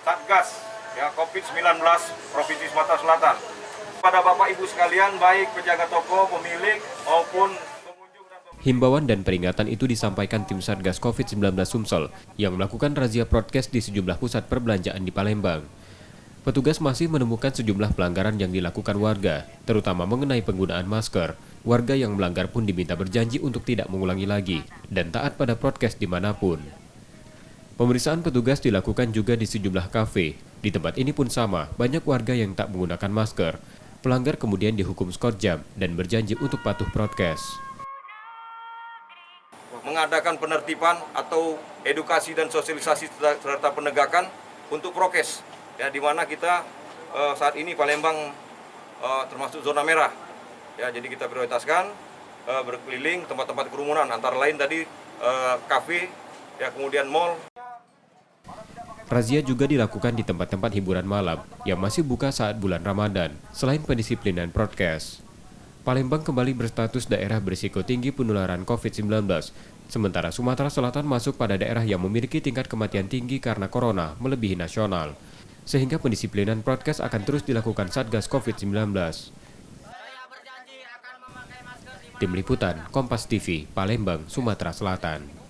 Satgas ya COVID-19 Provinsi Sumatera Selatan. Pada Bapak Ibu sekalian, baik penjaga toko, pemilik maupun pengunjung dan himbauan dan peringatan itu disampaikan tim Satgas COVID-19 Sumsel yang melakukan razia prokes di sejumlah pusat perbelanjaan di Palembang. Petugas masih menemukan sejumlah pelanggaran yang dilakukan warga, terutama mengenai penggunaan masker. Warga yang melanggar pun diminta berjanji untuk tidak mengulangi lagi dan taat pada prokes dimanapun. Pemeriksaan petugas dilakukan juga di sejumlah kafe. Di tempat ini pun sama, banyak warga yang tak menggunakan masker. Pelanggar kemudian dihukum skor jam dan berjanji untuk patuh prokes. mengadakan penertiban atau edukasi dan sosialisasi serta penegakan untuk prokes. Ya, di mana kita saat ini Palembang termasuk zona merah. Ya, jadi kita prioritaskan berkeliling tempat-tempat kerumunan, antara lain tadi kafe, ya kemudian mal. Razia juga dilakukan di tempat-tempat hiburan malam yang masih buka saat bulan Ramadan, selain pendisiplinan prokes. Palembang kembali berstatus daerah berisiko tinggi penularan COVID-19, sementara Sumatera Selatan masuk pada daerah yang memiliki tingkat kematian tinggi karena corona melebihi nasional. Sehingga pendisiplinan prokes akan terus dilakukan Satgas COVID-19. Tim Liputan, Kompas TV, Palembang, Sumatera Selatan.